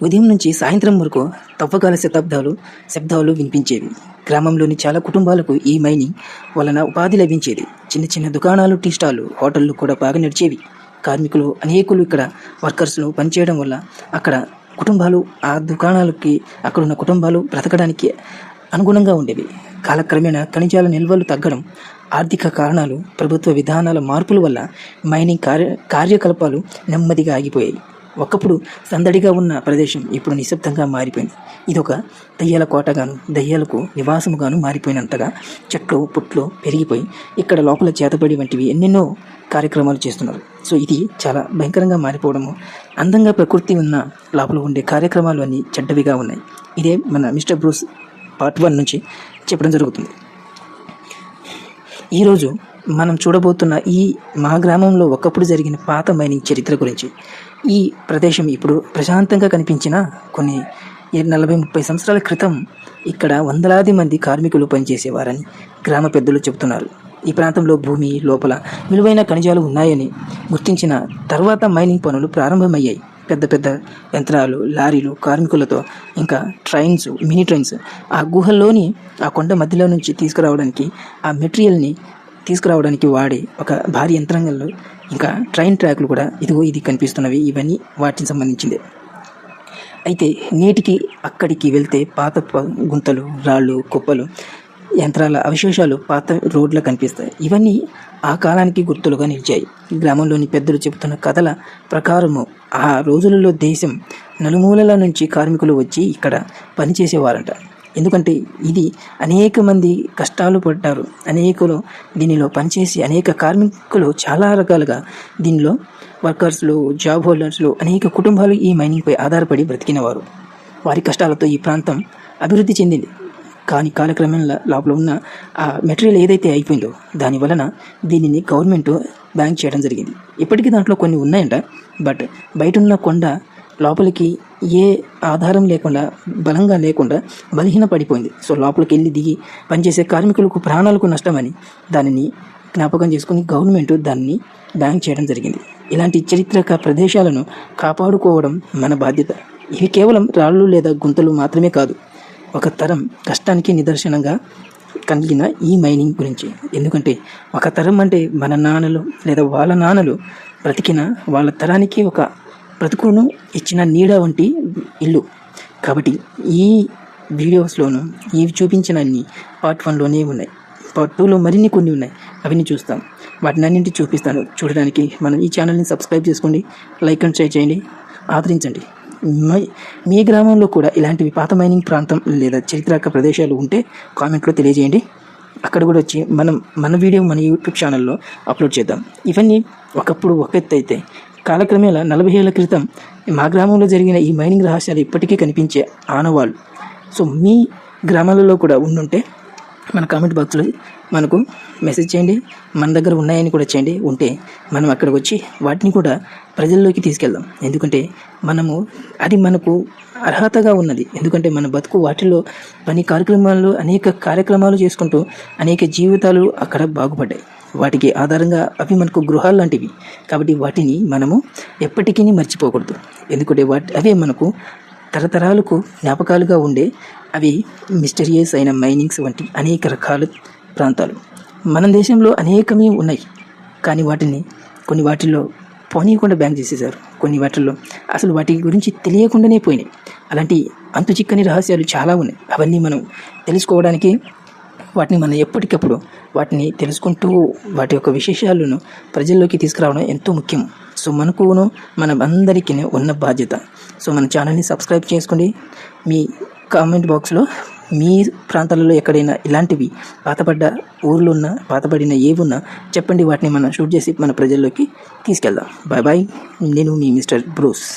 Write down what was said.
ఉదయం నుంచి సాయంత్రం వరకు తవ్వకాల శబ్దాలు వినిపించేవి. గ్రామంలోని చాలా కుటుంబాలకు ఈ మైనింగ్ వలన ఉపాధి లభించేది. చిన్న చిన్న దుకాణాలు, టీ స్టాళ్ళు, హోటళ్ళు కూడా బాగా నడిచేవి. కార్మికులు అనేకులు ఇక్కడ వర్కర్స్ను పనిచేయడం వల్ల అక్కడ కుటుంబాలు, ఆ దుకాణాలకి అక్కడున్న కుటుంబాలు బ్రతకడానికి అనుగుణంగా ఉండేవి. కాలక్రమేణా ఖనిజాల నిల్వలు తగ్గడం, ఆర్థిక కారణాలు, ప్రభుత్వ విధానాల మార్పుల వల్ల మైనింగ్ కార్యకలాపాలు నెమ్మదిగా ఆగిపోయాయి. ఒకప్పుడు సందడిగా ఉన్న ప్రదేశం ఇప్పుడు నిశ్శబ్దంగా మారిపోయింది. ఇదొక దయ్యాల కోటగాను, దయ్యాలకు నివాసముగాను మారిపోయినంతగా చెట్లు పుట్లు పెరిగిపోయి ఇక్కడ లోపల చేతబడి వంటివి ఎన్నెన్నో కార్యక్రమాలు చేస్తున్నారు. సో ఇది చాలా భయంకరంగా మారిపోవడము. అందంగా ప్రకృతి ఉన్న లోపల ఉండే కార్యక్రమాలు అన్నీ చెడ్డవిగా ఉన్నాయి. ఇదే మన మిస్టర్ బ్రూస్ పార్ట్ 1 నుంచి చెప్పడం జరుగుతుంది. ఈరోజు మనం చూడబోతున్న ఈ మా గ్రామంలో ఒకప్పుడు జరిగిన పాత మైనింగ్ చరిత్ర గురించి. ఈ ప్రదేశం ఇప్పుడు ప్రశాంతంగా కనిపించిన కొన్ని 40-30 సంవత్సరాల క్రితం ఇక్కడ వందలాది మంది కార్మికులు పనిచేసేవారని గ్రామ పెద్దలు చెబుతున్నారు. ఈ ప్రాంతంలో భూమి లోపల విలువైన ఖనిజాలు ఉన్నాయని గుర్తించిన తర్వాత మైనింగ్ పనులు ప్రారంభమయ్యాయి. పెద్ద పెద్ద యంత్రాలు, లారీలు, కార్మికులతో, ఇంకా ట్రైన్స్, మినీ ట్రైన్స్ ఆ గుహల్లోని ఆ కొండ మధ్యలో నుంచి ఆ మెటీరియల్ని తీసుకురావడానికి వాడే ఒక భారీ యంత్రాంగంలో ఇంకా ట్రైన్ ట్రాక్లు కూడా ఇది కనిపిస్తున్నవి. ఇవన్నీ వాటికి సంబంధించిందే. అయితే నేటికి అక్కడికి వెళ్తే పాత గుంతలు, రాళ్ళు, కుప్పలు, యంత్రాల అవశేషాలు పాత రోడ్లు కనిపిస్తాయి. ఇవన్నీ ఆ కాలానికి గుర్తులుగా నిలిచాయి. గ్రామంలోని పెద్దలు చెబుతున్న కథల ప్రకారము ఆ రోజులలో దేశం నలుమూలల నుంచి కార్మికులు వచ్చి ఇక్కడ పనిచేసేవారంట. ఎందుకంటే ఇది అనేక మంది కష్టాలు పడ్డారు. అనేకులు దీనిలో పనిచేసి అనేక కార్మికులు చాలా రకాలుగా దీనిలో వర్కర్స్లు, జాబ్ హోల్డర్స్లు, అనేక కుటుంబాలు ఈ మైనింగ్పై ఆధారపడి బ్రతికినవారు. వారి కష్టాలతో ఈ ప్రాంతం అభివృద్ధి చెందింది. కానీ కాలక్రమేణా లోపల ఉన్న ఆ మెటీరియల్ ఏదైతే అయిపోయిందో దాని వలన దీనిని గవర్నమెంట్ బ్యాన్ చేయడం జరిగింది. ఇప్పటికీ దాంట్లో కొన్ని ఉన్నాయంట. బట్ బయట ఉన్న కొండ లోపలికి ఏ ఆధారం లేకుండా, బలంగా లేకుండా బలహీన పడిపోయింది. సో లోపలికి వెళ్ళి దిగి పనిచేసే కార్మికులకు ప్రాణాలకు నష్టమని దానిని జ్ఞాపకం చేసుకుని గవర్నమెంట్ దాన్ని బ్యాన్ చేయడం జరిగింది. ఇలాంటి చారిత్రక ప్రదేశాలను కాపాడుకోవడం మన బాధ్యత. ఇవి కేవలం రాళ్ళు లేదా గుంతలు మాత్రమే కాదు, ఒక తరం కష్టానికి నిదర్శనంగా కలిగిన ఈ మైనింగ్ గురించి. ఎందుకంటే ఒక తరం అంటే మన నాన్నలు లేదా వాళ్ళ నాన్నలు బ్రతికిన వాళ్ళ తరానికి ఒక బ్రతుకును ఇచ్చిన నీడ వంటి ఇల్లు. కాబట్టి ఈ వీడియోస్లోనూ ఇవి చూపించిన అన్ని పార్ట్ 1లోనే ఉన్నాయి. పార్ట్ 2లో మరిన్ని కొన్ని ఉన్నాయి, అవన్నీ చూస్తాం. వాటిని అన్నింటి చూపిస్తాను. చూడడానికి మనం ఈ ఛానల్ని సబ్స్క్రైబ్ చేసుకోండి, లైక్ అండ్ షేర్ చేయండి, ఆదరించండి. మీ గ్రామంలో కూడా ఇలాంటివి పాత మైనింగ్ ప్రాంతం లేదా చారిత్రక ప్రదేశాలు ఉంటే కామెంట్లో తెలియజేయండి. అక్కడ కూడా వచ్చి మన వీడియో మన యూట్యూబ్ ఛానల్లో అప్లోడ్ చేద్దాం. ఇవన్నీ ఒకప్పుడు ఒక ఎత్తు అయితే కాలక్రమేణా 40 ఏళ్ల క్రితం మా గ్రామంలో జరిగిన ఈ మైనింగ్ రహస్యాలు ఇప్పటికీ కనిపించే ఆనవాళ్ళు. సో మీ గ్రామాలలో కూడా ఉండుంటే మన కామెంట్ బాక్స్లో మనకు మెసేజ్ చేయండి. మన దగ్గర ఉన్నాయని కూడా చేయండి. ఉంటే మనం అక్కడికి వచ్చి వాటిని కూడా ప్రజల్లోకి తీసుకెళ్దాం. ఎందుకంటే అది మనకు అర్హతగా ఉన్నది. ఎందుకంటే మన బతుకు వాటిలో అనేక కార్యక్రమాలు చేసుకుంటూ అనేక జీవితాలు అక్కడ బాగుపడ్డాయి. వాటికి ఆధారంగా అవి మనకు గృహాలు లాంటివి. కాబట్టి వాటిని మనము ఎప్పటికీ మర్చిపోకూడదు. ఎందుకంటే అవే మనకు తరతరాలకు జ్ఞాపకాలుగా ఉండే అవి మిస్టీరియస్ అయిన మైనింగ్స్ వంటి అనేక రకాల ప్రాంతాలు మన దేశంలో అనేకమే ఉన్నాయి. కానీ కొన్ని వాటిల్లో పోనీయకుండా బ్యాన్ చేసేశారు. కొన్ని వాటిల్లో అసలు వాటి గురించి తెలియకుండానే పోయినాయి. అలాంటి అంతు చిక్కని రహస్యాలు చాలా ఉన్నాయి. అవన్నీ మనం తెలుసుకోవడానికి వాటిని మనం ఎప్పటికప్పుడు వాటిని తెలుసుకుంటూ వాటి యొక్క విశేషాలను ప్రజల్లోకి తీసుకురావడం ఎంతో ముఖ్యం. సో మన అందరికీ ఉన్న బాధ్యత. సో మన ఛానల్ని సబ్స్క్రైబ్ చేసుకోండి. మీ కామెంట్ బాక్స్లో మీ ప్రాంతాలలో ఎక్కడైనా ఇలాంటివి పాతబడిన ఏవున్నా చెప్పండి. వాటిని మనం షూట్ చేసి మన ప్రజల్లోకి తీసుకెళ్దాం. Bye bye. నేను మీ మిస్టర్ బ్రూస్.